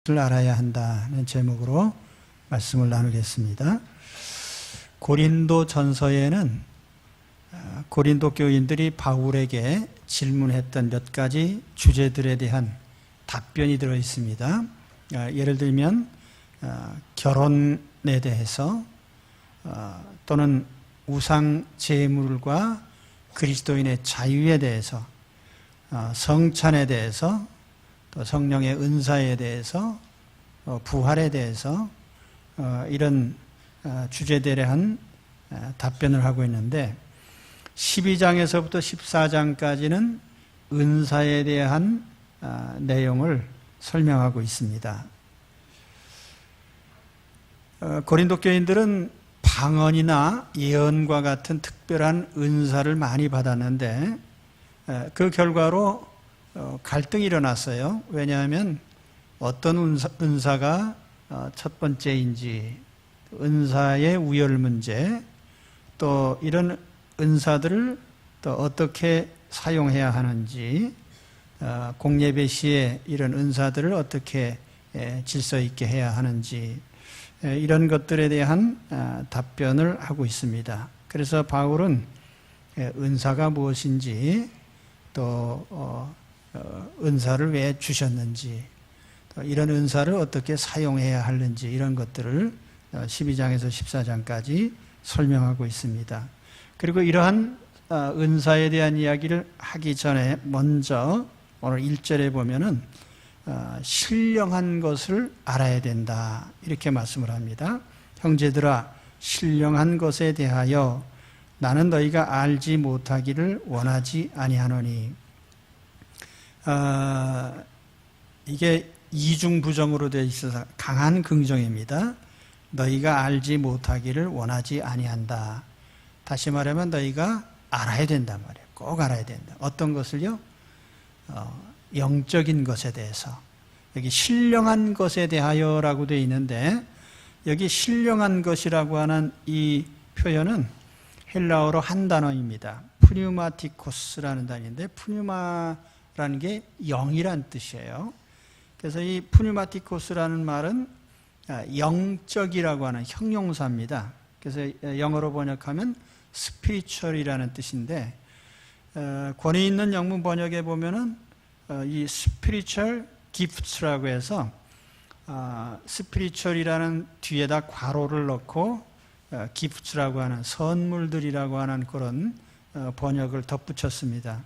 알아야 한다는 제목으로 말씀을 나누겠습니다. 고린도 전서에는 고린도 교인들이 바울에게 질문했던 몇 가지 주제들에 대한 답변이 들어 있습니다. 예를 들면 결혼에 대해서 또는 우상 제물과 그리스도인의 자유에 대해서, 성찬에 대해서, 또 성령의 은사에 대해서, 부활에 대해서 이런 주제들에 한 답변을 하고 있는데 12장에서부터 14장까지는 은사에 대한 내용을 설명하고 있습니다. 고린도 교인들은 방언이나 예언과 같은 특별한 은사를 많이 받았는데 그 결과로 갈등이 일어났어요. 왜냐하면 어떤 은사가 첫 번째인지, 은사의 우열 문제, 또 이런 은사들을 또 어떻게 사용해야 하는지, 공예배 시에 이런 은사들을 어떻게 질서 있게 해야 하는지, 이런 것들에 대한 답변을 하고 있습니다. 그래서 바울은 은사가 무엇인지, 또 은사를 왜 주셨는지, 이런 은사를 어떻게 사용해야 하는지, 이런 것들을 12장에서 14장까지 설명하고 있습니다. 그리고 이러한 은사에 대한 이야기를 하기 전에 먼저 오늘 1절에 보면은 신령한 것을 알아야 된다, 이렇게 말씀을 합니다. 형제들아, 신령한 것에 대하여 나는 너희가 알지 못하기를 원하지 아니하노니. 이게 이중부정으로 되어 있어서 강한 긍정입니다. 너희가 알지 못하기를 원하지 아니한다. 다시 말하면 너희가 알아야 된단 말이에요. 꼭 알아야 된다. 어떤 것을요? 영적인 것에 대해서. 여기 신령한 것에 대하여라고 되어 있는데, 여기 신령한 것이라고 하는 이 표현은 헬라어로 한 단어입니다. 푸뉴마티코스라는 단어인데, 푸뉴마라는 게 영이란 뜻이에요. 그래서 이 푸뉴마티코스라는 말은 영적이라고 하는 형용사입니다. 그래서 영어로 번역하면 스피리추얼이라는 뜻인데, 권위 있는 영문 번역에 보면은 이 스피리추얼 기프트라고 해서 스피리추얼이라는 뒤에다 괄호를 넣고 기프트라고 하는 선물들이라고 하는 그런 번역을 덧붙였습니다.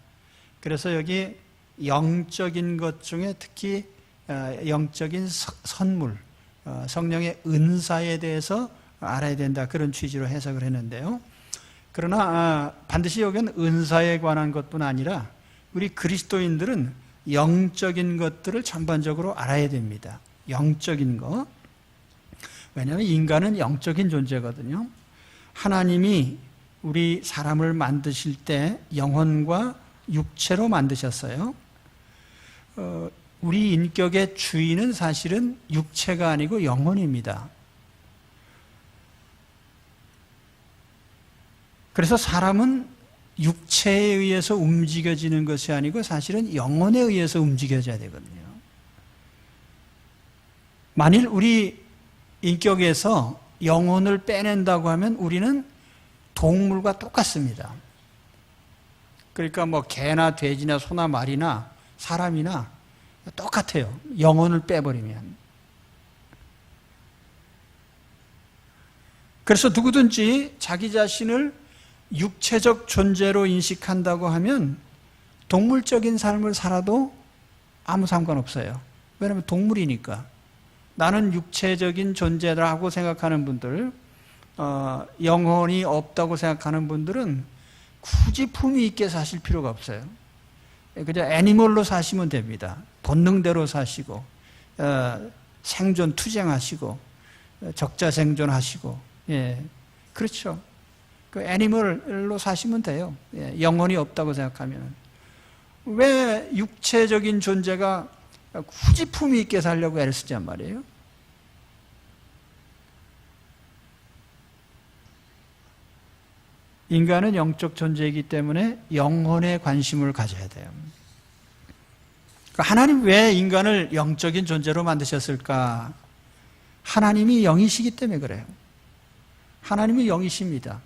그래서 여기 영적인 것 중에 특히 영적인 선물, 성령의 은사에 대해서 알아야 된다, 그런 취지로 해석을 했는데요. 그러나 반드시 여기는 은사에 관한 것뿐 아니라 우리 그리스도인들은 영적인 것들을 전반적으로 알아야 됩니다. 영적인 것. 왜냐하면 인간은 영적인 존재거든요. 하나님이 우리 사람을 만드실 때 영혼과 육체로 만드셨어요. 우리 인격의 주인은 사실은 육체가 아니고 영혼입니다. 그래서 사람은 육체에 의해서 움직여지는 것이 아니고 사실은 영혼에 의해서 움직여져야 되거든요. 만일 우리 인격에서 영혼을 빼낸다고 하면 우리는 동물과 똑같습니다. 그러니까 뭐 개나 돼지나 소나 말이나 사람이나 똑같아요. 영혼을 빼버리면. 그래서 누구든지 자기 자신을 육체적 존재로 인식한다고 하면 동물적인 삶을 살아도 아무 상관없어요. 왜냐하면 동물이니까. 나는 육체적인 존재라고 생각하는 분들, 영혼이 없다고 생각하는 분들은 굳이 품위 있게 사실 필요가 없어요. 그냥 애니멀로 사시면 됩니다. 본능대로 사시고, 생존 투쟁하시고, 적자생존하시고, 예, 그렇죠. 그 애니멀로 사시면 돼요. 예, 영혼이 없다고 생각하면. 왜 육체적인 존재가 굳이 품위 있게 살려고 애를 쓰냔 말이에요? 인간은 영적 존재이기 때문에 영혼에 관심을 가져야 돼요. 하나님 왜 인간을 영적인 존재로 만드셨을까? 하나님이 영이시기 때문에 그래요. 하나님이 영이십니다.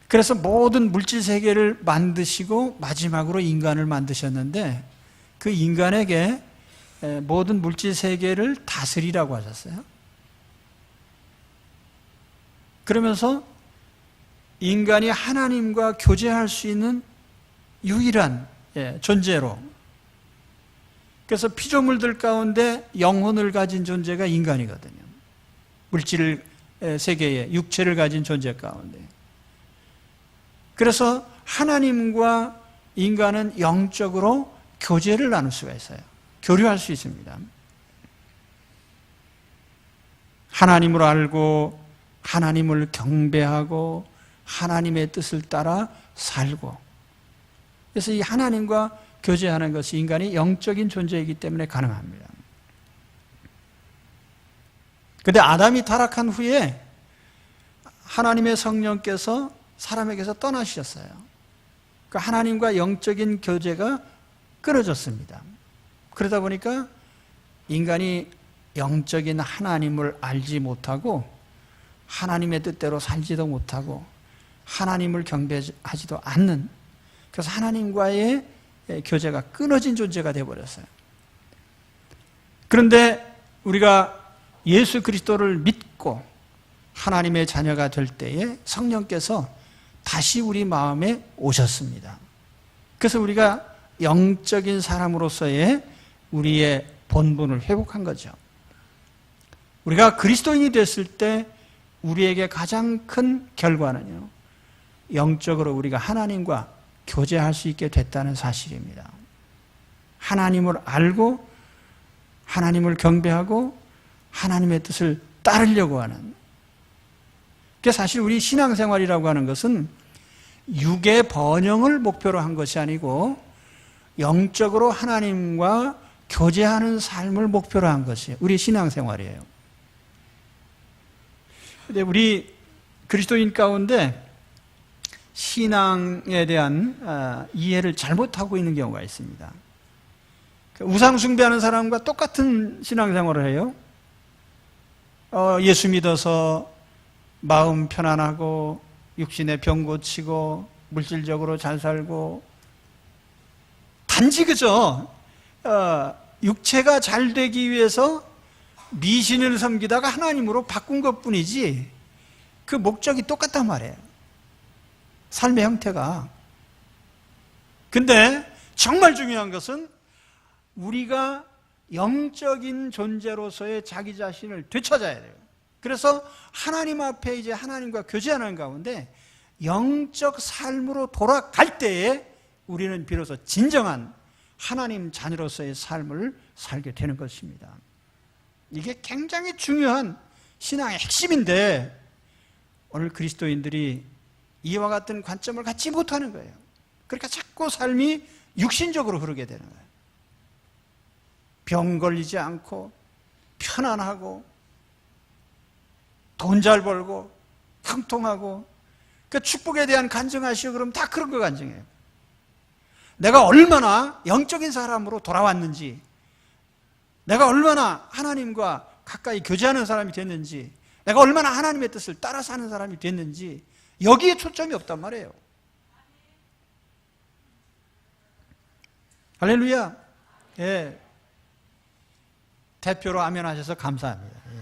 그래서 모든 물질 세계를 만드시고 마지막으로 인간을 만드셨는데 그 인간에게 모든 물질 세계를 다스리라고 하셨어요. 그러면서 인간이 하나님과 교제할 수 있는 유일한 존재로, 그래서 피조물들 가운데 영혼을 가진 존재가 인간이거든요. 물질 세계에 육체를 가진 존재 가운데. 그래서 하나님과 인간은 영적으로 교제를 나눌 수가 있어요. 교류할 수 있습니다. 하나님을 알고 하나님을 경배하고 하나님의 뜻을 따라 살고, 그래서 이 하나님과 교제하는 것이 인간이 영적인 존재이기 때문에 가능합니다. 그런데 아담이 타락한 후에 하나님의 성령께서 사람에게서 떠나셨어요. 그 하나님과 영적인 교제가 끊어졌습니다. 그러다 보니까 인간이 영적인 하나님을 알지 못하고 하나님의 뜻대로 살지도 못하고 하나님을 경배하지도 않는, 그래서 하나님과의 교제가 끊어진 존재가 되어버렸어요. 그런데 우리가 예수 그리스도를 믿고 하나님의 자녀가 될 때에 성령께서 다시 우리 마음에 오셨습니다. 그래서 우리가 영적인 사람으로서의 우리의 본분을 회복한 거죠. 우리가 그리스도인이 됐을 때 우리에게 가장 큰 결과는요, 영적으로 우리가 하나님과 교제할 수 있게 됐다는 사실입니다. 하나님을 알고 하나님을 경배하고 하나님의 뜻을 따르려고 하는, 그래서 사실 우리 신앙생활이라고 하는 것은 육의 번영을 목표로 한 것이 아니고 영적으로 하나님과 교제하는 삶을 목표로 한 것이 우리 신앙생활이에요. 근데 우리 그리스도인 가운데 신앙에 대한 이해를 잘못하고 있는 경우가 있습니다. 우상 숭배하는 사람과 똑같은 신앙생활을 해요. 예수 믿어서 마음 편안하고 육신의 병 고치고 물질적으로 잘 살고, 단지 그저 육체가 잘 되기 위해서 미신을 섬기다가 하나님으로 바꾼 것뿐이지 그 목적이 똑같단 말이에요. 삶의 형태가. 근데 정말 중요한 것은 우리가 영적인 존재로서의 자기 자신을 되찾아야 돼요. 그래서 하나님 앞에 이제 하나님과 교제하는 가운데 영적 삶으로 돌아갈 때에 우리는 비로소 진정한 하나님 자녀로서의 삶을 살게 되는 것입니다. 이게 굉장히 중요한 신앙의 핵심인데 오늘 그리스도인들이 이와 같은 관점을 갖지 못하는 거예요. 그러니까 자꾸 삶이 육신적으로 흐르게 되는 거예요. 병 걸리지 않고 편안하고 돈 잘 벌고 형통하고, 그 축복에 대한 간증하시오 그러면 다 그런 거 간증해요. 내가 얼마나 영적인 사람으로 돌아왔는지, 내가 얼마나 하나님과 가까이 교제하는 사람이 됐는지, 내가 얼마나 하나님의 뜻을 따라 사는 사람이 됐는지, 여기에 초점이 없단 말이에요. 할렐루야. 예. 대표로 아멘 하셔서 감사합니다. 예.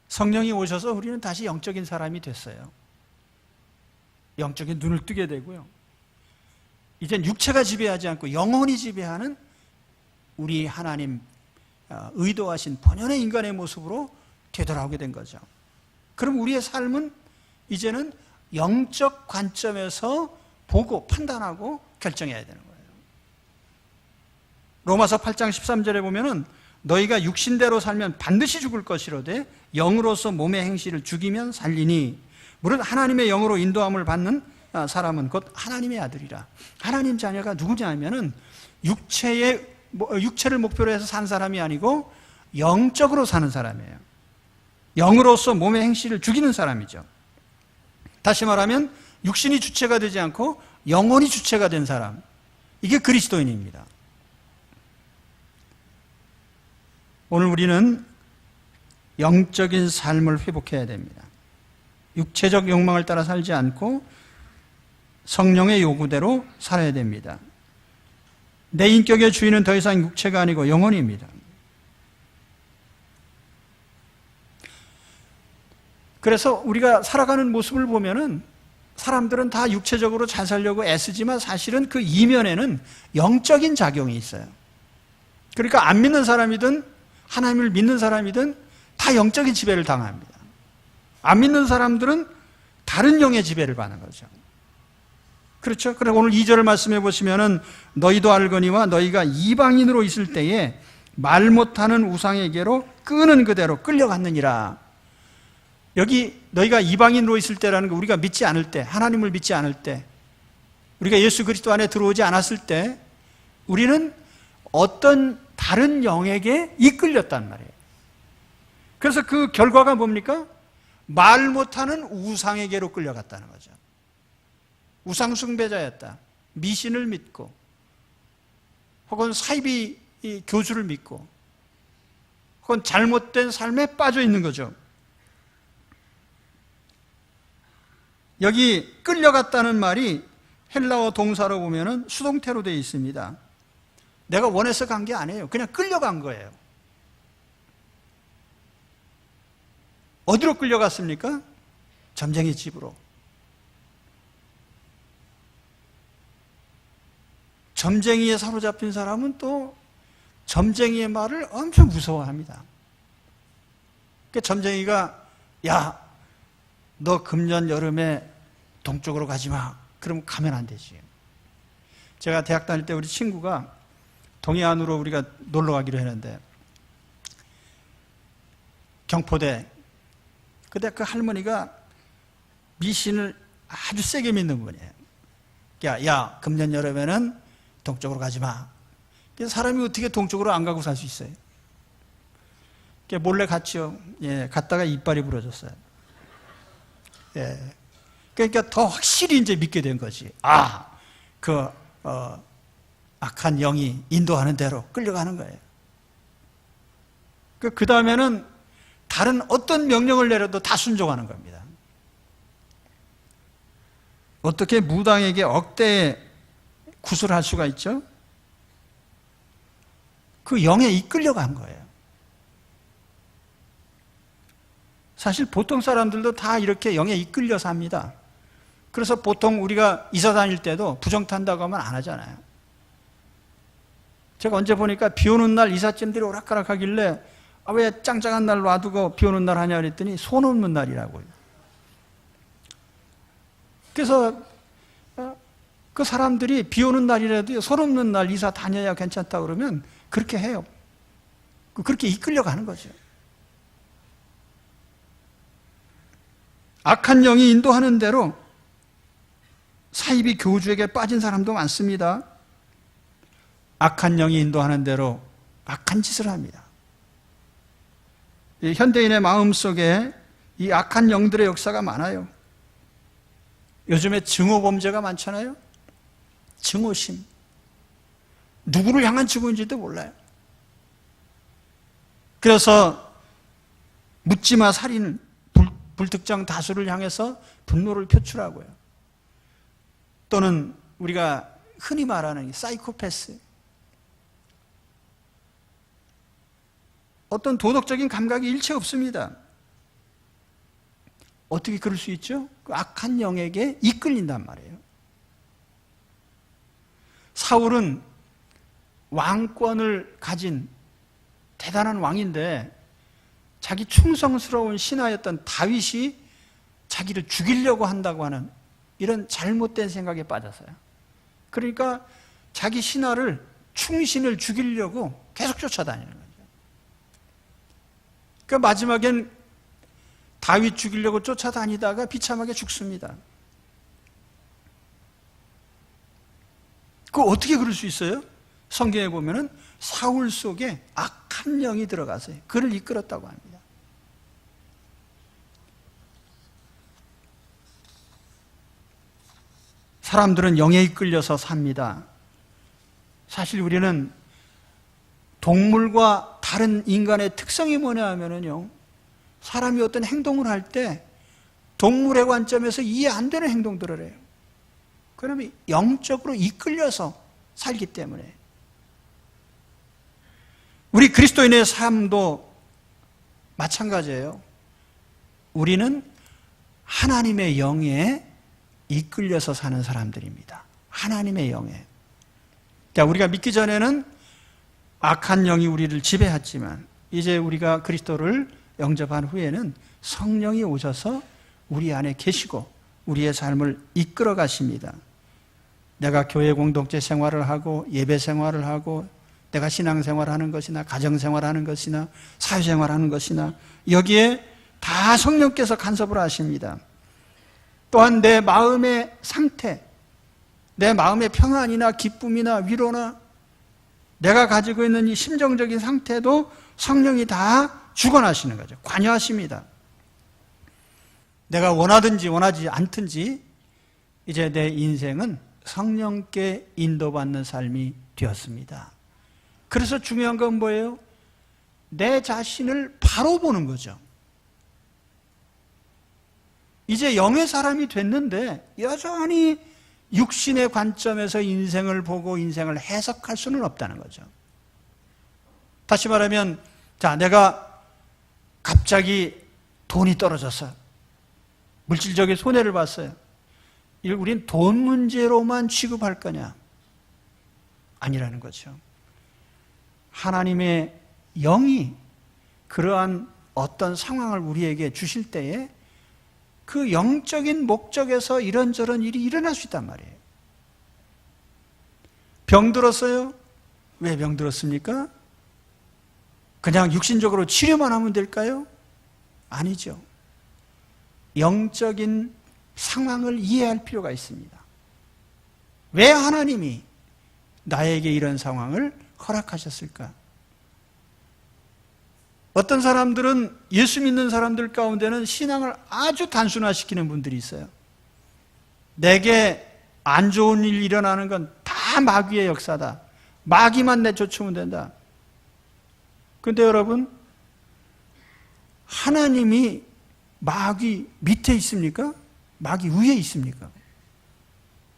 성령이 오셔서 우리는 다시 영적인 사람이 됐어요. 영적인 눈을 뜨게 되고요. 이젠 육체가 지배하지 않고 영혼이 지배하는 우리 하나님 의도하신 본연의 인간의 모습으로 되돌아오게 된 거죠. 그럼 우리의 삶은 이제는 영적 관점에서 보고 판단하고 결정해야 되는 거예요. 로마서 8장 13절에 보면은 너희가 육신대로 살면 반드시 죽을 것이로되 영으로서 몸의 행실을 죽이면 살리니, 무릇 하나님의 영으로 인도함을 받는 사람은 곧 하나님의 아들이라. 하나님 자녀가 누구냐 하면은 육체의 육체를 목표로 해서 산 사람이 아니고 영적으로 사는 사람이에요. 영으로서 몸의 행실을 죽이는 사람이죠. 다시 말하면 육신이 주체가 되지 않고 영혼이 주체가 된 사람, 이게 그리스도인입니다. 오늘 우리는 영적인 삶을 회복해야 됩니다. 육체적 욕망을 따라 살지 않고 성령의 요구대로 살아야 됩니다. 내 인격의 주인은 더 이상 육체가 아니고 영혼입니다. 그래서 우리가 살아가는 모습을 보면은 사람들은 다 육체적으로 잘 살려고 애쓰지만 사실은 그 이면에는 영적인 작용이 있어요. 그러니까 안 믿는 사람이든 하나님을 믿는 사람이든 다 영적인 지배를 당합니다. 안 믿는 사람들은 다른 영의 지배를 받는 거죠. 그렇죠? 그래 오늘 2절 말씀해 보시면은 너희도 알거니와 너희가 이방인으로 있을 때에 말 못하는 우상에게로 끄는 그대로 끌려갔느니라. 여기 너희가 이방인으로 있을 때라는 거, 우리가 믿지 않을 때, 하나님을 믿지 않을 때, 우리가 예수 그리스도 안에 들어오지 않았을 때 우리는 어떤 다른 영에게 이끌렸단 말이에요. 그래서 그 결과가 뭡니까? 말 못하는 우상에게로 끌려갔다는 거죠. 우상 숭배자였다. 미신을 믿고 혹은 사이비 교주를 믿고 혹은 잘못된 삶에 빠져 있는 거죠. 여기 끌려갔다는 말이 헬라어 동사로 보면은 수동태로 되어 있습니다. 내가 원해서 간 게 아니에요. 그냥 끌려간 거예요. 어디로 끌려갔습니까? 점쟁이 집으로. 점쟁이에 사로잡힌 사람은 또 점쟁이의 말을 엄청 무서워합니다. 그 점쟁이가 야, 너 금년 여름에 동쪽으로 가지 마. 그러면 가면 안 되지. 제가 대학 다닐 때 우리 친구가 동해안으로 우리가 놀러 가기로 했는데 경포대, 그때 그 할머니가 미신을 아주 세게 믿는 분이에요. 야, 금년 여름에는 동쪽으로 가지 마. 그래서 사람이 어떻게 동쪽으로 안 가고 살 수 있어요? 몰래 갔죠. 예, 갔다가 이빨이 부러졌어요. 예. 그러니까 더 확실히 이제 믿게 된 거지. 악한 영이 인도하는 대로 끌려가는 거예요. 그 다음에는 다른 어떤 명령을 내려도 다 순종하는 겁니다. 어떻게 무당에게 억대에 구술할 수가 있죠? 그 영에 이끌려간 거예요. 사실 보통 사람들도 다 이렇게 영에 이끌려 삽니다. 그래서 보통 우리가 이사 다닐 때도 부정 탄다고 하면 안 하잖아요. 제가 언제 보니까 비 오는 날 이삿짐들이 오락가락하길래 왜 짱짱한 날 놔두고 비 오는 날 하냐 그랬더니 손 없는 날이라고요. 그래서 그 사람들이 비 오는 날이라도 손 없는 날 이사 다녀야 괜찮다 그러면 그렇게 해요. 그렇게 이끌려가는 거죠. 악한 영이 인도하는 대로 사이비 교주에게 빠진 사람도 많습니다. 악한 영이 인도하는 대로 악한 짓을 합니다. 현대인의 마음속에 이 악한 영들의 역사가 많아요. 요즘에 증오 범죄가 많잖아요. 증오심. 누구를 향한 증오인지도 몰라요. 그래서 묻지마 살인, 불특정 다수를 향해서 분노를 표출하고요. 또는 우리가 흔히 말하는 사이코패스, 어떤 도덕적인 감각이 일체 없습니다. 어떻게 그럴 수 있죠? 그 악한 영에게 이끌린단 말이에요. 사울은 왕권을 가진 대단한 왕인데 자기 충성스러운 신하였던 다윗이 자기를 죽이려고 한다고 하는 이런 잘못된 생각에 빠졌어요. 그러니까 자기 신하를, 충신을 죽이려고 계속 쫓아다니는 거죠. 그러니까 마지막엔 다윗 죽이려고 쫓아다니다가 비참하게 죽습니다. 그 어떻게 그럴 수 있어요? 성경에 보면은 사울 속에 악한 영이 들어가서 그를 이끌었다고 합니다. 사람들은 영에 이끌려서 삽니다. 사실 우리는 동물과 다른 인간의 특성이 뭐냐 하면은요, 사람이 어떤 행동을 할 때 동물의 관점에서 이해 안 되는 행동들을 해요. 그러면 영적으로 이끌려서 살기 때문에. 우리 그리스도인의 삶도 마찬가지예요. 우리는 하나님의 영에 이끌려서 사는 사람들입니다. 하나님의 영에. 자, 우리가 믿기 전에는 악한 영이 우리를 지배했지만 이제 우리가 그리스도를 영접한 후에는 성령이 오셔서 우리 안에 계시고 우리의 삶을 이끌어 가십니다. 내가 교회 공동체 생활을 하고 예배 생활을 하고 내가 신앙생활을 하는 것이나 가정생활을 하는 것이나 사회생활을 하는 것이나 여기에 다 성령께서 간섭을 하십니다. 또한 내 마음의 상태, 내 마음의 평안이나 기쁨이나 위로나 내가 가지고 있는 이 심정적인 상태도 성령이 다 주관하시는 거죠. 관여하십니다. 내가 원하든지 원하지 않든지 이제 내 인생은 성령께 인도받는 삶이 되었습니다. 그래서 중요한 건 뭐예요? 내 자신을 바로 보는 거죠. 이제 영의 사람이 됐는데 여전히 육신의 관점에서 인생을 보고 인생을 해석할 수는 없다는 거죠. 다시 말하면, 자, 내가 갑자기 돈이 떨어졌어요. 물질적인 손해를 봤어요. 우린 돈 문제로만 취급할 거냐? 아니라는 거죠. 하나님의 영이 그러한 어떤 상황을 우리에게 주실 때에 그 영적인 목적에서 이런저런 일이 일어날 수 있단 말이에요. 병 들었어요? 왜 병 들었습니까? 그냥 육신적으로 치료만 하면 될까요? 아니죠. 영적인 상황을 이해할 필요가 있습니다. 왜 하나님이 나에게 이런 상황을 허락하셨을까? 어떤 사람들은 예수 믿는 사람들 가운데는 신앙을 아주 단순화시키는 분들이 있어요. 내게 안 좋은 일이 일어나는 건 다 마귀의 역사다. 마귀만 내쫓으면 된다. 그런데 여러분, 하나님이 마귀 밑에 있습니까? 마귀 위에 있습니까?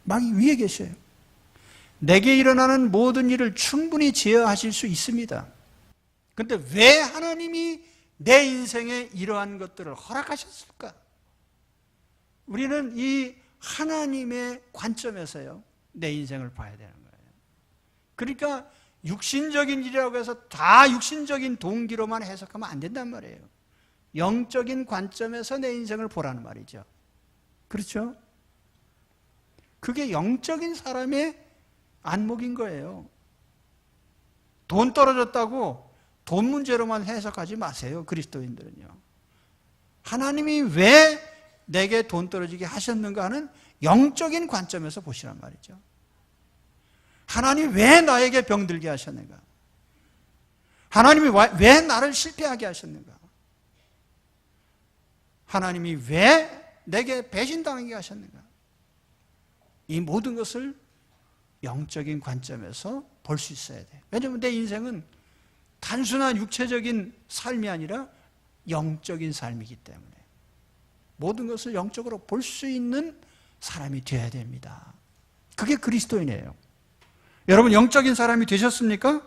마귀 위에 계셔요. 내게 일어나는 모든 일을 충분히 제어하실 수 있습니다. 그런데 왜 하나님이 내 인생에 이러한 것들을 허락하셨을까? 우리는 이 하나님의 관점에서요, 내 인생을 봐야 되는 거예요. 그러니까 육신적인 일이라고 해서 다 육신적인 동기로만 해석하면 안 된단 말이에요. 영적인 관점에서 내 인생을 보라는 말이죠. 그렇죠? 그게 영적인 사람의 안목인 거예요. 돈 떨어졌다고 돈 문제로만 해석하지 마세요. 그리스도인들은요. 하나님이 왜 내게 돈 떨어지게 하셨는가 하는 영적인 관점에서 보시란 말이죠. 하나님이 왜 나에게 병들게 하셨는가? 하나님이 왜 나를 실패하게 하셨는가? 하나님이 왜 내게 배신당하게 하셨는가? 이 모든 것을 영적인 관점에서 볼 수 있어야 돼. 왜냐하면 내 인생은 단순한 육체적인 삶이 아니라 영적인 삶이기 때문에 모든 것을 영적으로 볼 수 있는 사람이 되어야 됩니다. 그게 그리스도인이에요. 여러분, 영적인 사람이 되셨습니까?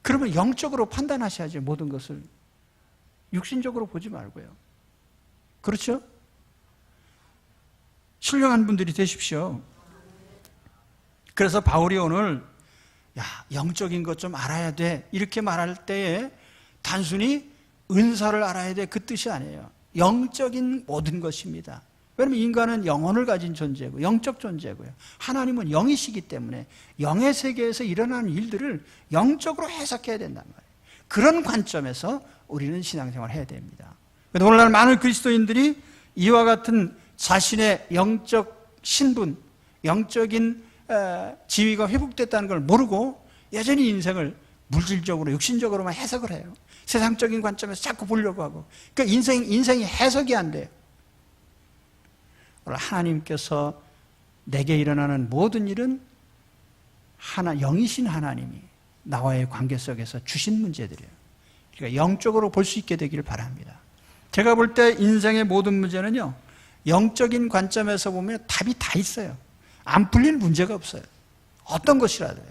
그러면 영적으로 판단하셔야죠. 모든 것을 육신적으로 보지 말고요. 그렇죠? 신령한 분들이 되십시오. 그래서 바울이 오늘 영적인 것 좀 알아야 돼 이렇게 말할 때에 단순히 은사를 알아야 돼 그 뜻이 아니에요. 영적인 모든 것입니다. 왜냐하면 인간은 영혼을 가진 존재고 영적 존재고요. 하나님은 영이시기 때문에 영의 세계에서 일어나는 일들을 영적으로 해석해야 된단 말이에요. 그런 관점에서 우리는 신앙생활을 해야 됩니다. 오늘날 많은 그리스도인들이 이와 같은 자신의 영적 신분, 영적인 지위가 회복됐다는 걸 모르고 여전히 인생을 물질적으로 육신적으로만 해석을 해요. 세상적인 관점에서 자꾸 보려고 하고. 그러니까 인생이 해석이 안 돼요. 하나님께서 내게 일어나는 모든 일은 영이신 하나님이 나와의 관계 속에서 주신 문제들이에요. 그러니까 영적으로 볼 수 있게 되기를 바랍니다. 제가 볼 때 인생의 모든 문제는요, 영적인 관점에서 보면 답이 다 있어요. 안 풀릴 문제가 없어요. 어떤 것이라도요.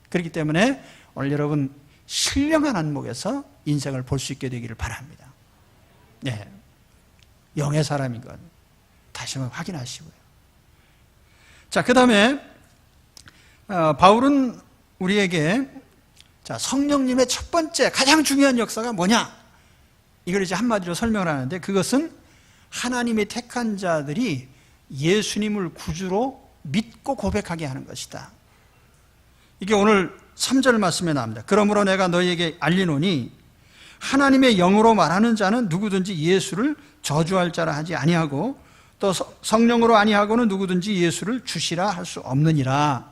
그렇기 때문에 오늘 여러분 신령한 안목에서 인생을 볼 수 있게 되기를 바랍니다. 네. 영의 사람인 건 다시 한번 확인하시고요. 자, 그 다음에 바울은 우리에게 성령님의 첫 번째 가장 중요한 역사가 뭐냐? 이걸 이제 한마디로 설명을 하는데, 그것은 하나님의 택한 자들이 예수님을 구주로 믿고 고백하게 하는 것이다. 이게 오늘 3절 말씀에 나옵니다. 그러므로 내가 너희에게 알리노니 하나님의 영으로 말하는 자는 누구든지 예수를 저주할 자라 하지 아니하고 또 성령으로 아니하고는 누구든지 예수를 주시라 할 수 없느니라.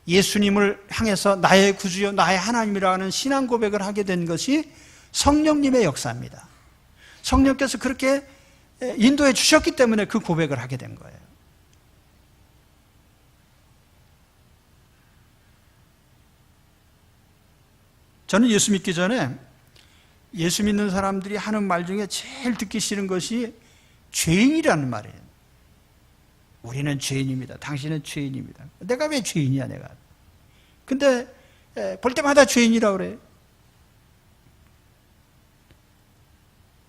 예수님을 향해서 나의 구주여 나의 하나님이라는 신앙 고백을 하게 된 것이 성령님의 역사입니다. 성령께서 그렇게 인도해 주셨기 때문에 그 고백을 하게 된 거예요. 저는 예수 믿기 전에 예수 믿는 사람들이 하는 말 중에 제일 듣기 싫은 것이 죄인이라는 말이에요. 우리는 죄인입니다. 당신은 죄인입니다. 내가 왜 죄인이야, 내가. 근데 볼 때마다 죄인이라고 그래요.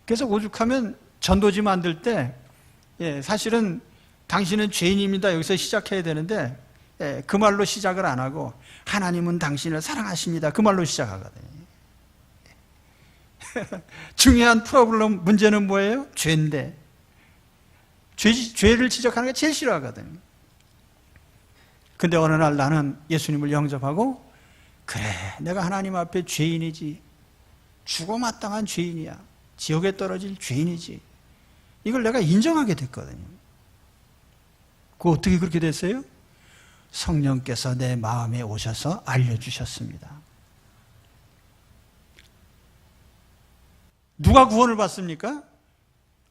그래서 오죽하면 전도지 만들 때 사실은 당신은 죄인입니다. 여기서 시작해야 되는데 그 말로 시작을 안 하고 하나님은 당신을 사랑하십니다. 그 말로 시작하거든요. 중요한 프로블럼, 문제는 뭐예요? 죄인데. 죄를 지적하는 게 제일 싫어하거든요. 근데 어느 날 나는 예수님을 영접하고, 그래, 내가 하나님 앞에 죄인이지. 죽어 마땅한 죄인이야. 지옥에 떨어질 죄인이지. 이걸 내가 인정하게 됐거든요. 그거 어떻게 그렇게 됐어요? 성령께서 내 마음에 오셔서 알려주셨습니다. 누가 구원을 받습니까?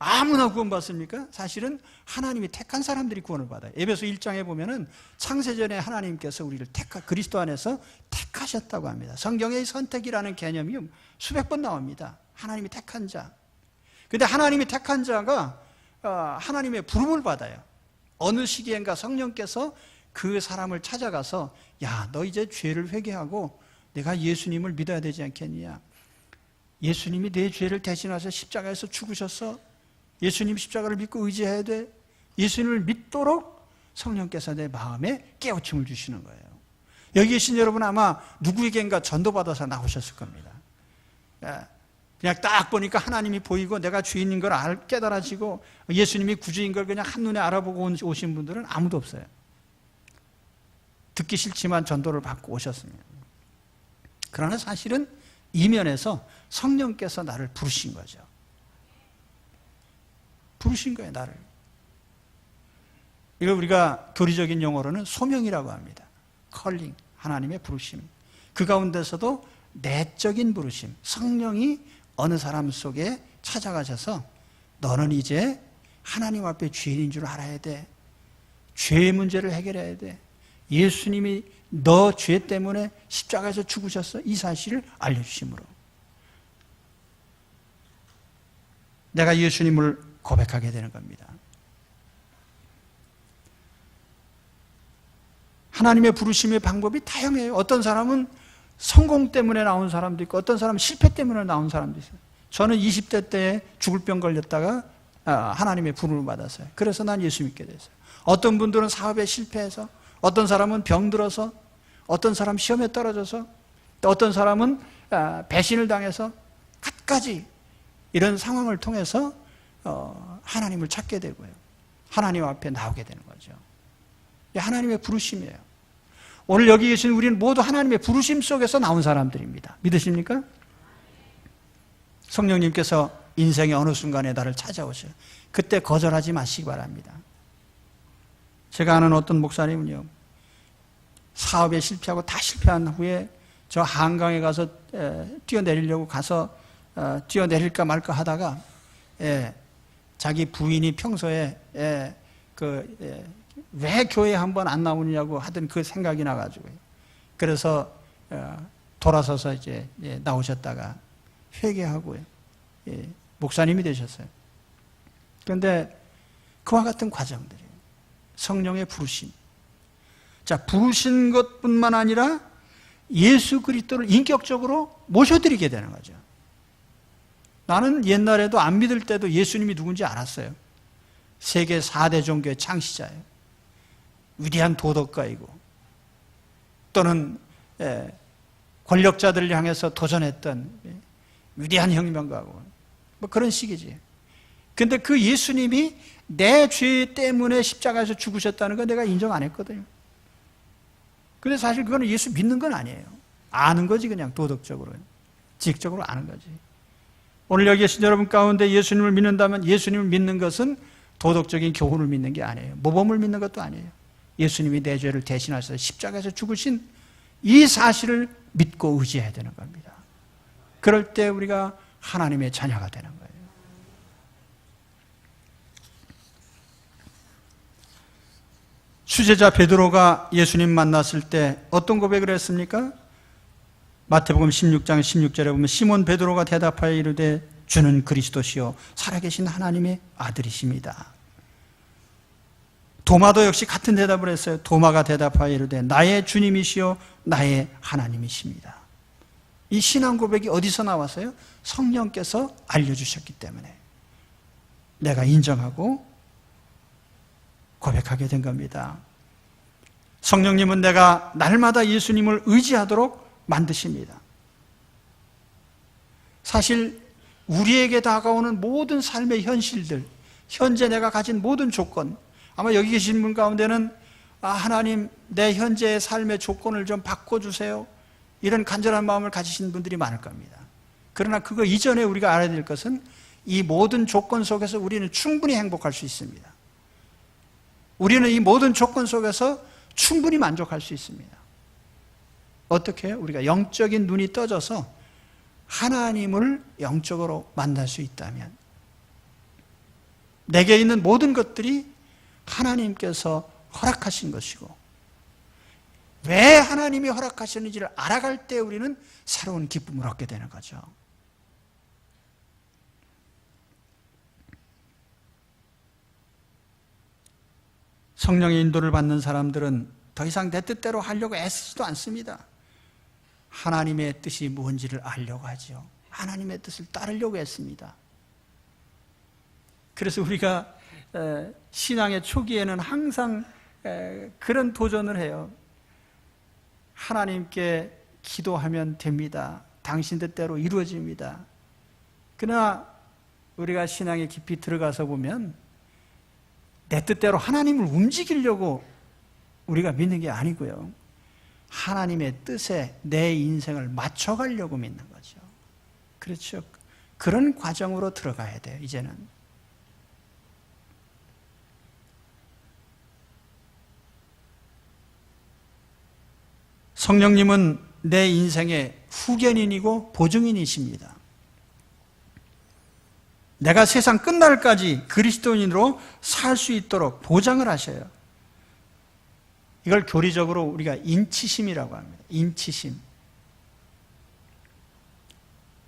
아무나 구원받습니까? 사실은 하나님이 택한 사람들이 구원을 받아요. 에베소 1장에 보면은 창세전에 하나님께서 우리를 그리스도 안에서 택하셨다고 합니다. 성경의 선택이라는 개념이 수백 번 나옵니다. 하나님이 택한 자. 근데 하나님이 택한 자가 하나님의 부름을 받아요. 어느 시기엔가 성령께서 그 사람을 찾아가서, 야, 너 이제 죄를 회개하고 내가 예수님을 믿어야 되지 않겠느냐. 예수님이 내 죄를 대신하셔 십자가에서 죽으셨어. 예수님 십자가를 믿고 의지해야 돼. 예수님을 믿도록 성령께서 내 마음에 깨우침을 주시는 거예요. 여기 계신 여러분 아마 누구에겐가 전도받아서 나오셨을 겁니다. 그냥 딱 보니까 하나님이 보이고 내가 죄인인 걸 깨달아지고 예수님이 구주인 걸 그냥 한눈에 알아보고 오신 분들은 아무도 없어요. 듣기 싫지만 전도를 받고 오셨습니다. 그러나 사실은 이면에서 성령께서 나를 부르신 거죠. 부르신 거예요, 나를. 이걸 우리가 교리적인 용어로는 소명이라고 합니다. 컬링, 하나님의 부르심. 그 가운데서도 내적인 부르심, 성령이 어느 사람 속에 찾아가셔서 너는 이제 하나님 앞에 죄인인 줄 알아야 돼. 죄의 문제를 해결해야 돼. 예수님이 너 죄 때문에 십자가에서 죽으셨어. 이 사실을 알려주심으로 내가 예수님을 고백하게 되는 겁니다. 하나님의 부르심의 방법이 다양해요. 어떤 사람은 성공 때문에 나온 사람도 있고 어떤 사람은 실패 때문에 나온 사람도 있어요. 저는 20대 때에 죽을 병 걸렸다가 하나님의 부름을 받았어요. 그래서 난 예수 믿게 됐어요. 어떤 분들은 사업에 실패해서, 어떤 사람은 병들어서, 어떤 사람 시험에 떨어져서, 또 어떤 사람은 배신을 당해서 갖가지 이런 상황을 통해서 하나님을 찾게 되고요. 하나님 앞에 나오게 되는 거죠. 하나님의 부르심이에요. 오늘 여기 계신 우리는 모두 하나님의 부르심 속에서 나온 사람들입니다. 믿으십니까? 성령님께서 인생의 어느 순간에 나를 찾아오셔요. 그때 거절하지 마시기 바랍니다. 제가 아는 어떤 목사님은요, 사업에 실패하고 다 실패한 후에 저 한강에 가서 뛰어내리려고 가서 뛰어내릴까 말까 하다가 자기 부인이 평소에 왜 교회에 한번 안 나오느냐고 하던 그 생각이 나가지고요. 그래서 돌아서서 이제 나오셨다가 회개하고요. 목사님이 되셨어요. 그런데 그와 같은 과정들이에요. 성령의 부르심. 자, 부르신 것뿐만 아니라 예수 그리스도를 인격적으로 모셔드리게 되는 거죠. 나는 옛날에도 안 믿을 때도 예수님이 누군지 알았어요. 세계 4대 종교의 창시자예요. 위대한 도덕가이고 또는 권력자들을 향해서 도전했던 위대한 혁명가고 뭐 그런 식이지. 근데 그 예수님이 내 죄 때문에 십자가에서 죽으셨다는 건 내가 인정 안 했거든요. 근데 사실 그거는 예수 믿는 건 아니에요. 아는 거지, 그냥 도덕적으로. 지식적으로 아는 거지. 오늘 여기 계신 여러분 가운데 예수님을 믿는다면 예수님을 믿는 것은 도덕적인 교훈을 믿는 게 아니에요. 모범을 믿는 것도 아니에요. 예수님이 내 죄를 대신하셔서 십자가에서 죽으신 이 사실을 믿고 의지해야 되는 겁니다. 그럴 때 우리가 하나님의 자녀가 되는 거예요. 수제자 베드로가 예수님 만났을 때 어떤 고백을 했습니까? 마태복음 16장 16절에 보면 시몬 베드로가 대답하여 이르되 주는 그리스도시요 살아계신 하나님의 아들이십니다. 도마도 역시 같은 대답을 했어요. 도마가 대답하여 이르되 나의 주님이시요 나의 하나님이십니다. 이 신앙 고백이 어디서 나왔어요? 성령께서 알려주셨기 때문에 내가 인정하고 고백하게 된 겁니다. 성령님은 내가 날마다 예수님을 의지하도록 만드십니다. 사실 우리에게 다가오는 모든 삶의 현실들, 현재 내가 가진 모든 조건, 아마 여기 계신 분 가운데는 하나님 내 현재의 삶의 조건을 좀 바꿔주세요, 이런 간절한 마음을 가지신 분들이 많을 겁니다. 그러나 그거 이전에 우리가 알아야 될 것은 이 모든 조건 속에서 우리는 충분히 행복할 수 있습니다. 우리는 이 모든 조건 속에서 충분히 만족할 수 있습니다. 어떻게 해요? 우리가 영적인 눈이 떠져서 하나님을 영적으로 만날 수 있다면 내게 있는 모든 것들이 하나님께서 허락하신 것이고 왜 하나님이 허락하셨는지를 알아갈 때 우리는 새로운 기쁨을 얻게 되는 거죠. 성령의 인도를 받는 사람들은 더 이상 내 뜻대로 하려고 애쓰지도 않습니다. 하나님의 뜻이 뭔지를 알려고 하죠. 하나님의 뜻을 따르려고 했습니다. 그래서 우리가 신앙의 초기에는 항상 그런 도전을 해요. 하나님께 기도하면 됩니다. 당신 뜻대로 이루어집니다. 그러나 우리가 신앙에 깊이 들어가서 보면 내 뜻대로 하나님을 움직이려고 우리가 믿는 게 아니고요. 하나님의 뜻에 내 인생을 맞춰가려고 믿는 거죠. 그렇죠. 그런 과정으로 들어가야 돼요, 이제는. 성령님은 내 인생의 후견인이고 보증인이십니다. 내가 세상 끝날까지 그리스도인으로 살 수 있도록 보장을 하셔요. 이걸 교리적으로 우리가 인치심이라고 합니다. 인치심.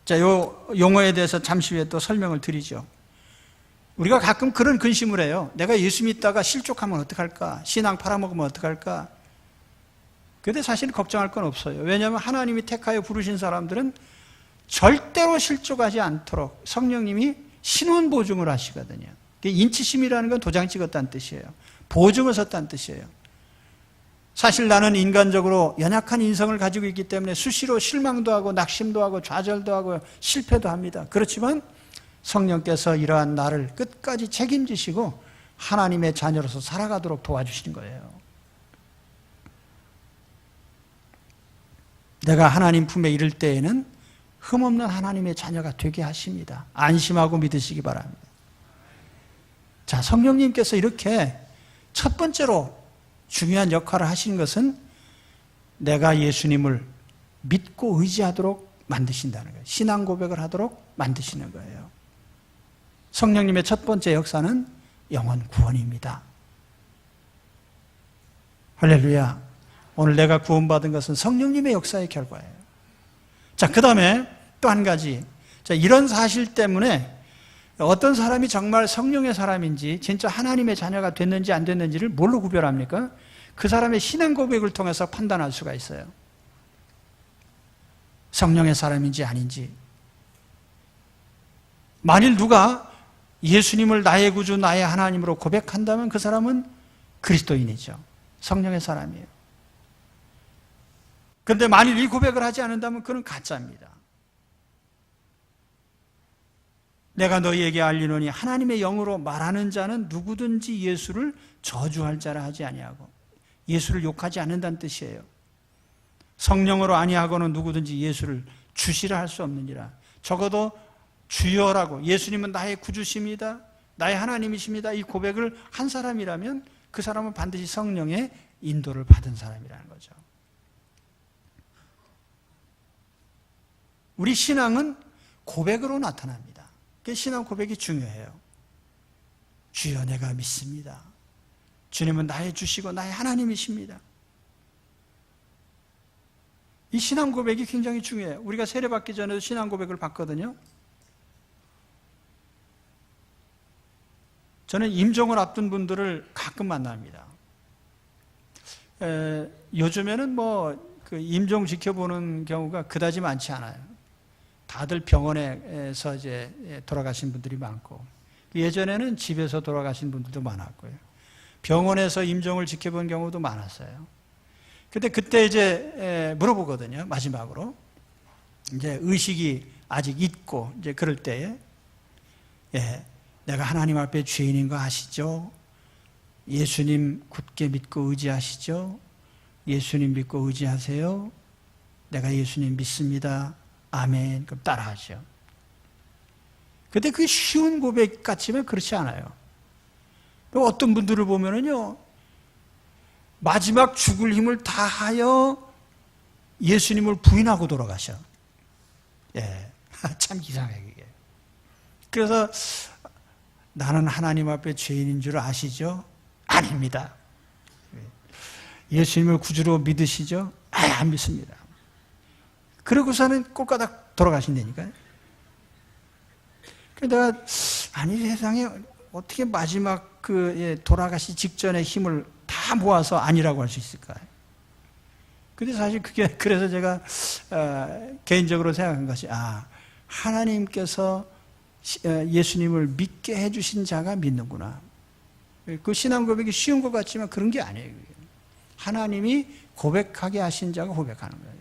자, 요 용어에 대해서 잠시 후에 또 설명을 드리죠. 우리가 가끔 그런 근심을 해요. 내가 예수 믿다가 실족하면 어떡할까? 신앙 팔아먹으면 어떡할까? 그런데 사실 걱정할 건 없어요. 왜냐하면 하나님이 택하여 부르신 사람들은 절대로 실족하지 않도록 성령님이 신원 보증을 하시거든요. 인치심이라는 건 도장 찍었다는 뜻이에요. 보증을 섰다는 뜻이에요. 사실 나는 인간적으로 연약한 인성을 가지고 있기 때문에 수시로 실망도 하고 낙심도 하고 좌절도 하고 실패도 합니다. 그렇지만 성령께서 이러한 나를 끝까지 책임지시고 하나님의 자녀로서 살아가도록 도와주시는 거예요. 내가 하나님 품에 이를 때에는 흠없는 하나님의 자녀가 되게 하십니다. 안심하고 믿으시기 바랍니다. 자, 성령님께서 이렇게 첫 번째로 중요한 역할을 하시는 것은 내가 예수님을 믿고 의지하도록 만드신다는 거예요. 신앙 고백을 하도록 만드시는 거예요. 성령님의 첫 번째 역사는 영혼 구원입니다. 할렐루야. 오늘 내가 구원받은 것은 성령님의 역사의 결과예요. 자, 그 다음에 또 한 가지. 자, 이런 사실 때문에 어떤 사람이 정말 성령의 사람인지 진짜 하나님의 자녀가 됐는지 안 됐는지를 뭘로 구별합니까? 그 사람의 신앙 고백을 통해서 판단할 수가 있어요. 성령의 사람인지 아닌지. 만일 누가 예수님을 나의 구주, 나의 하나님으로 고백한다면 그 사람은 그리스도인이죠. 성령의 사람이에요. 그런데 만일 이 고백을 하지 않는다면 그는 가짜입니다. 내가 너희에게 알리노니 하나님의 영으로 말하는 자는 누구든지 예수를 저주할 자라 하지 아니하고, 예수를 욕하지 않는다는 뜻이에요. 성령으로 아니하고는 누구든지 예수를 주시라 할 수 없느니라. 적어도 주여라고, 예수님은 나의 구주십니다, 나의 하나님이십니다, 이 고백을 한 사람이라면 그 사람은 반드시 성령의 인도를 받은 사람이라는 거죠. 우리 신앙은 고백으로 나타납니다. 그 신앙 고백이 중요해요. 주여 내가 믿습니다. 주님은 나의 주시고 나의 하나님이십니다. 이 신앙 고백이 굉장히 중요해요. 우리가 세례받기 전에도 신앙 고백을 받거든요. 저는 임종을 앞둔 분들을 가끔 만납니다. 요즘에는 그 임종 지켜보는 경우가 그다지 많지 않아요. 다들 병원에서 이제 돌아가신 분들이 많고, 예전에는 집에서 돌아가신 분들도 많았고요. 병원에서 임종을 지켜본 경우도 많았어요. 근데 그때 이제 물어보거든요. 마지막으로 이제 의식이 아직 있고 이제 그럴 때에, 내가 하나님 앞에 죄인인 거 아시죠? 예수님 굳게 믿고 의지하시죠? 예수님 믿고 의지하세요? 내가 예수님 믿습니다. 아멘. 그럼 따라하죠. 근데 그게 쉬운 고백 같지만 그렇지 않아요. 또 어떤 분들을 보면은요, 마지막 죽을 힘을 다하여 예수님을 부인하고 돌아가셔. 참 이상해, 그게. 그래서 나는 하나님 앞에 죄인인 줄 아시죠? 아닙니다. 예수님을 구주로 믿으시죠? 안 믿습니다. 그러고서는 꼴까닥 돌아가신다니까요. 그래서 내가, 아니, 세상에 어떻게 마지막 돌아가시 직전의 힘을 다 모아서 아니라고 할 수 있을까요? 근데 사실 그래서 제가 개인적으로 생각한 것이, 하나님께서 예수님을 믿게 해주신 자가 믿는구나. 그 신앙 고백이 쉬운 것 같지만 그런 게 아니에요. 하나님이 고백하게 하신 자가 고백하는 거예요.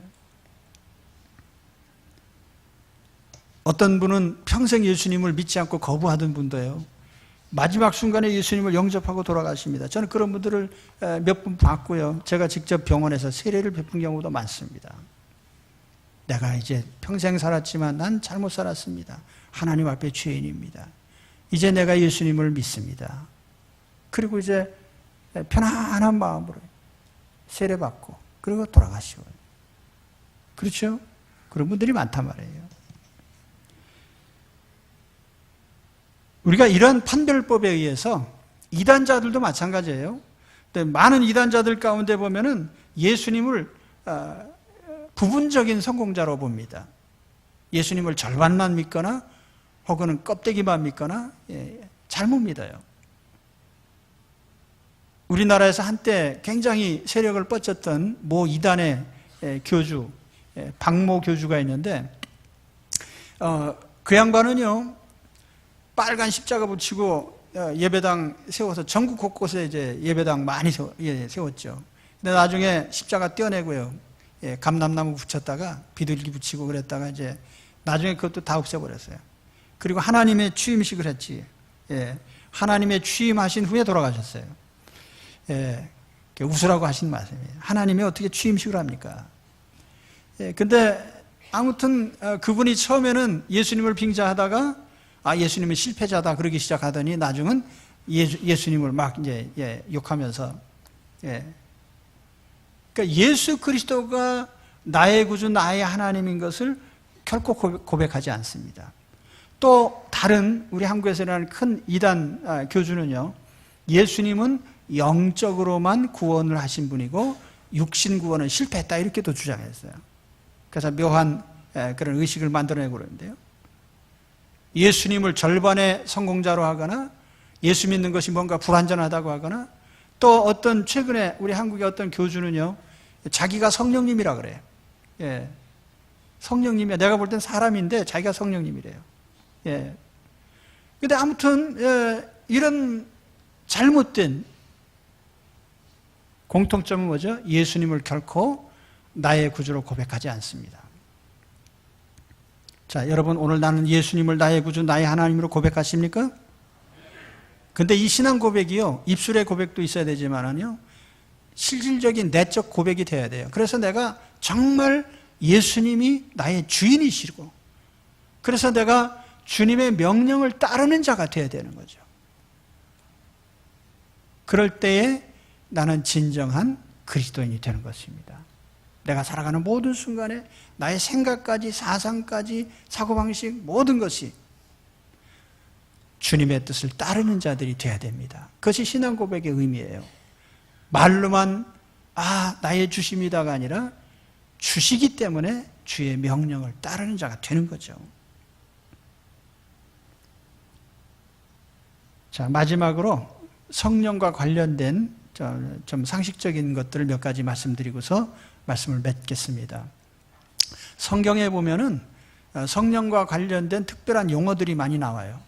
어떤 분은 평생 예수님을 믿지 않고 거부하던 분도요, 마지막 순간에 예수님을 영접하고 돌아가십니다. 저는 그런 분들을 몇 분 봤고요. 제가 직접 병원에서 세례를 베푼 경우도 많습니다. 내가 이제 평생 살았지만 난 잘못 살았습니다. 하나님 앞에 죄인입니다. 이제 내가 예수님을 믿습니다. 그리고 이제 편안한 마음으로 세례받고 그리고 돌아가시고. 그렇죠? 그런 분들이 많단 말이에요. 우리가 이런 판별법에 의해서 이단자들도 마찬가지예요. 근데 많은 이단자들 가운데 보면은 예수님을 부분적인 성공자로 봅니다. 예수님을 절반만 믿거나 혹은 껍데기만 믿거나 잘못 믿어요. 우리나라에서 한때 굉장히 세력을 뻗쳤던 모 이단의 교주, 박모 교주가 있는데, 그 양반은요, 빨간 십자가 붙이고 예배당 세워서 전국 곳곳에 이제 예배당 많이 세웠죠. 근데 나중에 십자가 떼어내고요, 감람나무 붙였다가 비둘기 붙이고 그랬다가 이제 나중에 그것도 다 없애버렸어요. 그리고 하나님의 취임식을 했지. 하나님의 취임하신 후에 돌아가셨어요. 웃으라고 하신 말씀이에요. 하나님이 어떻게 취임식을 합니까? 근데 아무튼 그분이 처음에는 예수님을 빙자하다가 예수님은 실패자다 그러기 시작하더니 나중은 예수님을 막 이제 욕하면서 그러니까 예수 그리스도가 나의 구주, 나의 하나님인 것을 결코 고백하지 않습니다. 또 다른 우리 한국에서 일어나는 큰 이단 교주는요, 예수님은 영적으로만 구원을 하신 분이고 육신 구원은 실패했다 이렇게도 주장했어요. 그래서 묘한 그런 의식을 만들어내고 그러는데요, 예수님을 절반의 성공자로 하거나 예수 믿는 것이 뭔가 불완전하다고 하거나, 또 어떤 최근에 우리 한국의 어떤 교주는요, 자기가 성령님이라 그래요. 성령님이야. 내가 볼 땐 사람인데 자기가 성령님이래요. 근데 아무튼 이런 잘못된 공통점은 뭐죠? 예수님을 결코 나의 구주로 고백하지 않습니다. 자, 여러분, 오늘 나는 예수님을 나의 구주, 나의 하나님으로 고백하십니까? 근데 이 신앙 고백이요, 입술의 고백도 있어야 되지만은요, 실질적인 내적 고백이 돼야 돼요. 그래서 내가 정말 예수님이 나의 주인이시고, 그래서 내가 주님의 명령을 따르는 자가 되어야 되는 거죠. 그럴 때에 나는 진정한 그리스도인이 되는 것입니다. 내가 살아가는 모든 순간에 나의 생각까지, 사상까지, 사고방식, 모든 것이 주님의 뜻을 따르는 자들이 되어야 됩니다. 그것이 신앙 고백의 의미예요. 말로만 나의 주심이다가 아니라 주시기 때문에 주의 명령을 따르는 자가 되는 거죠. 자, 마지막으로 성령과 관련된 좀 상식적인 것들을 몇 가지 말씀드리고서 말씀을 맺겠습니다. 성경에 보면은 성령과 관련된 특별한 용어들이 많이 나와요.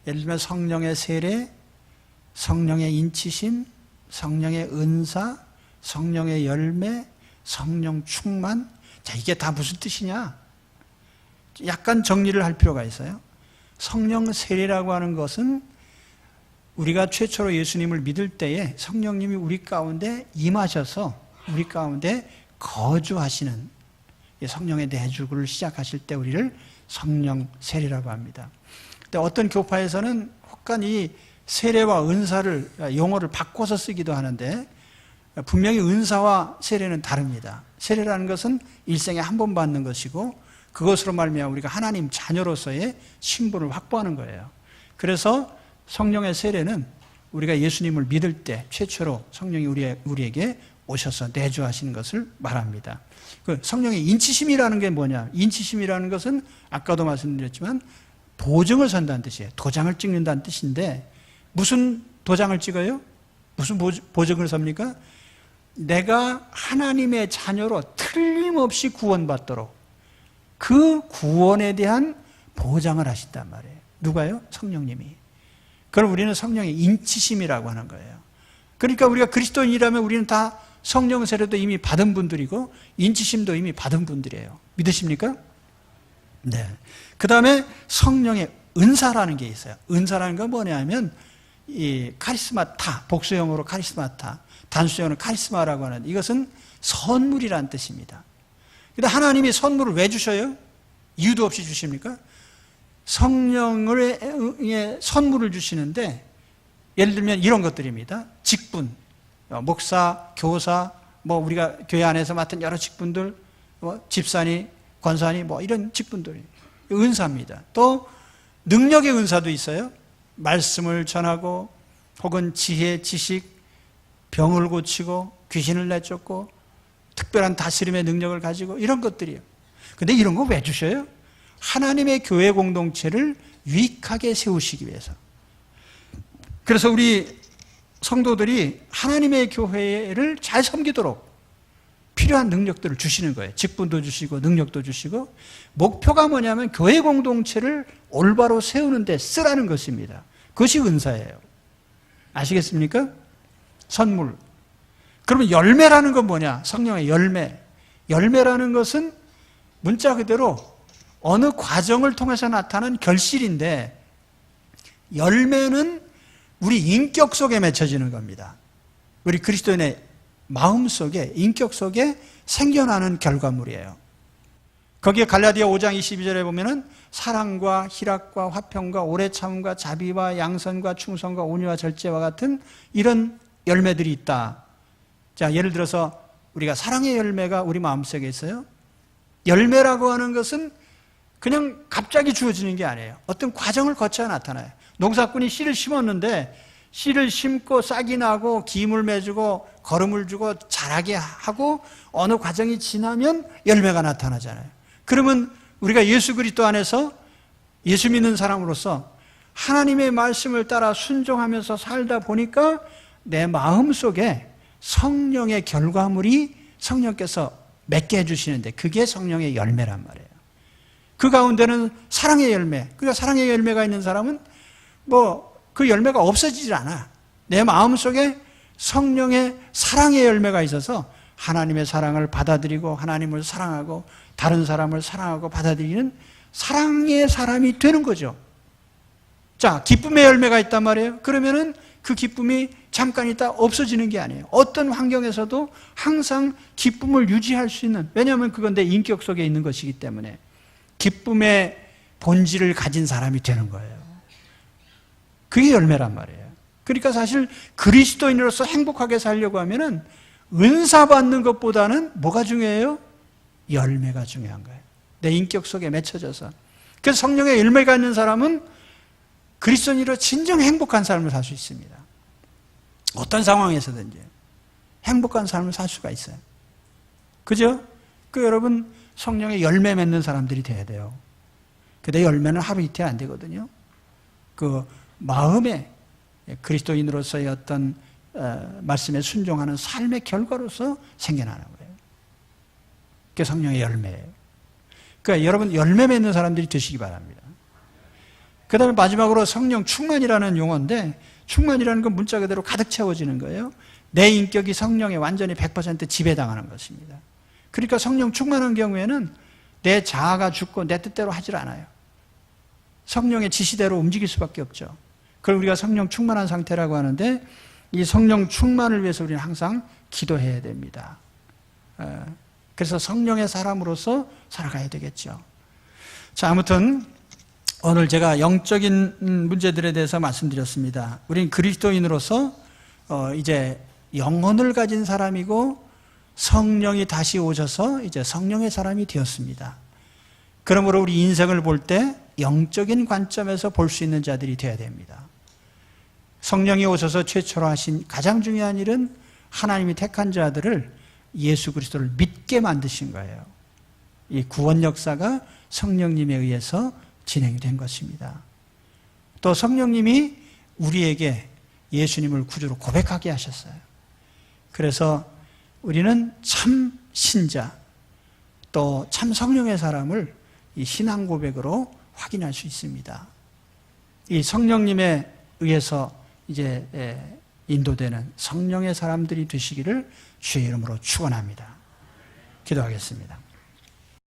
예를 들면 성령의 세례, 성령의 인치심, 성령의 은사, 성령의 열매, 성령 충만. 자, 이게 다 무슨 뜻이냐? 약간 정리를 할 필요가 있어요. 성령 세례라고 하는 것은 우리가 최초로 예수님을 믿을 때에 성령님이 우리 가운데 임하셔서 우리 가운데 거주하시는 성령의 내주를 시작하실 때 우리를 성령 세례라고 합니다. 근데 어떤 교파에서는 혹간 이 세례와 은사를 용어를 바꿔서 쓰기도 하는데, 분명히 은사와 세례는 다릅니다. 세례라는 것은 일생에 한 번 받는 것이고, 그것으로 말미암아 우리가 하나님 자녀로서의 신분을 확보하는 거예요. 그래서 성령의 세례는 우리가 예수님을 믿을 때 최초로 성령이 우리에게 오셔서 내주하신 것을 말합니다. 그 성령의 인치심이라는 게 뭐냐? 인치심이라는 것은 아까도 말씀드렸지만 보증을 선다는 뜻이에요. 도장을 찍는다는 뜻인데, 무슨 도장을 찍어요? 무슨 보증을 섭니까? 내가 하나님의 자녀로 틀림없이 구원받도록 그 구원에 대한 보장을 하신단 말이에요. 누가요? 성령님이. 그걸 우리는 성령의 인치심이라고 하는 거예요. 그러니까 우리가 그리스도인이라면 우리는 다 성령 세례도 이미 받은 분들이고 인치심도 이미 받은 분들이에요. 믿으십니까? 네. 그 다음에 성령의 은사라는 게 있어요. 은사라는 건 뭐냐면 이 카리스마타, 복수형으로 카리스마타, 단수형으로 카리스마라고 하는, 이것은 선물이라는 뜻입니다. 근데 하나님이 선물을 왜 주셔요? 이유도 없이 주십니까? 성령의 선물을 주시는데, 예를 들면 이런 것들입니다. 직분, 목사, 교사, 우리가 교회 안에서 맡은 여러 직분들, 집사니, 권사니, 이런 직분들이 은사입니다. 또 능력의 은사도 있어요. 말씀을 전하고, 혹은 지혜, 지식, 병을 고치고, 귀신을 내쫓고, 특별한 다스림의 능력을 가지고, 이런 것들이에요. 근데 이런 거 왜 주셔요? 하나님의 교회 공동체를 유익하게 세우시기 위해서. 그래서 우리 성도들이 하나님의 교회를 잘 섬기도록 필요한 능력들을 주시는 거예요. 직분도 주시고 능력도 주시고, 목표가 뭐냐면 교회 공동체를 올바로 세우는 데 쓰라는 것입니다. 그것이 은사예요. 아시겠습니까? 선물. 그러면 열매라는 건 뭐냐? 성령의 열매. 열매라는 것은 문자 그대로 어느 과정을 통해서 나타나는 결실인데, 열매는 우리 인격 속에 맺혀지는 겁니다. 우리 그리스도인의 마음 속에, 인격 속에 생겨나는 결과물이에요. 거기에 갈라디아 5장 22절에 보면은 사랑과 희락과 화평과 오래 참음과 자비와 양선과 충성과 온유와 절제와 같은 이런 열매들이 있다. 자, 예를 들어서 우리가 사랑의 열매가 우리 마음속에 있어요. 열매라고 하는 것은 그냥 갑자기 주어지는 게 아니에요. 어떤 과정을 거쳐야 나타나요. 농사꾼이 씨를 심었는데 씨를 심고 싹이 나고 기임을 맺고 거름을 주고 자라게 하고 어느 과정이 지나면 열매가 나타나잖아요. 그러면 우리가 예수 그리스도 안에서 예수 믿는 사람으로서 하나님의 말씀을 따라 순종하면서 살다 보니까 내 마음속에 성령의 결과물이 성령께서 맺게 해주시는데 그게 성령의 열매란 말이에요. 그 가운데는 사랑의 열매. 그러니까 사랑의 열매가 있는 사람은 그 열매가 없어지질 않아. 내 마음속에 성령의 사랑의 열매가 있어서 하나님의 사랑을 받아들이고 하나님을 사랑하고 다른 사람을 사랑하고 받아들이는 사랑의 사람이 되는 거죠. 자, 기쁨의 열매가 있단 말이에요. 그러면은 그 기쁨이 잠깐 있다 없어지는 게 아니에요. 어떤 환경에서도 항상 기쁨을 유지할 수 있는, 왜냐하면 그건 내 인격 속에 있는 것이기 때문에 기쁨의 본질을 가진 사람이 되는 거예요. 그게 열매란 말이에요. 그러니까 사실 그리스도인으로서 행복하게 살려고 하면은 은사 받는 것보다는 뭐가 중요해요? 열매가 중요한 거예요. 내 인격 속에 맺혀져서. 그래서 성령의 열매가 있는 사람은 그리스도인으로 진정 행복한 삶을 살 수 있습니다. 어떤 상황에서든지 행복한 삶을 살 수가 있어요. 그죠? 여러분 성령의 열매 맺는 사람들이 돼야 돼요. 근데 열매는 하루 이틀 안 되거든요. 마음에 그리스도인으로서의 어떤 말씀에 순종하는 삶의 결과로서 생겨나는 거예요. 그게 성령의 열매예요. 그러니까 여러분 열매 맺는 사람들이 되시기 바랍니다. 그 다음에 마지막으로 성령 충만이라는 용어인데, 충만이라는 건 문자 그대로 가득 채워지는 거예요. 내 인격이 성령에 완전히 100% 지배당하는 것입니다. 그러니까 성령 충만한 경우에는 내 자아가 죽고 내 뜻대로 하질 않아요. 성령의 지시대로 움직일 수밖에 없죠. 그걸 우리가 성령 충만한 상태라고 하는데, 이 성령 충만을 위해서 우리는 항상 기도해야 됩니다. 그래서 성령의 사람으로서 살아가야 되겠죠. 자, 아무튼 오늘 제가 영적인 문제들에 대해서 말씀드렸습니다. 우리는 그리스도인으로서 이제 영혼을 가진 사람이고 성령이 다시 오셔서 이제 성령의 사람이 되었습니다. 그러므로 우리 인생을 볼 때 영적인 관점에서 볼 수 있는 자들이 되어야 됩니다. 성령이 오셔서 최초로 하신 가장 중요한 일은 하나님이 택한 자들을 예수 그리스도를 믿게 만드신 거예요. 이 구원 역사가 성령님에 의해서 진행이 된 것입니다. 또 성령님이 우리에게 예수님을 구주로 고백하게 하셨어요. 그래서 우리는 참 신자, 또 참 성령의 사람을 이 신앙 고백으로 확인할 수 있습니다. 이 성령님에 의해서 이제 인도되는 성령의 사람들이 되시기를 주의 이름으로 축원합니다. 기도하겠습니다.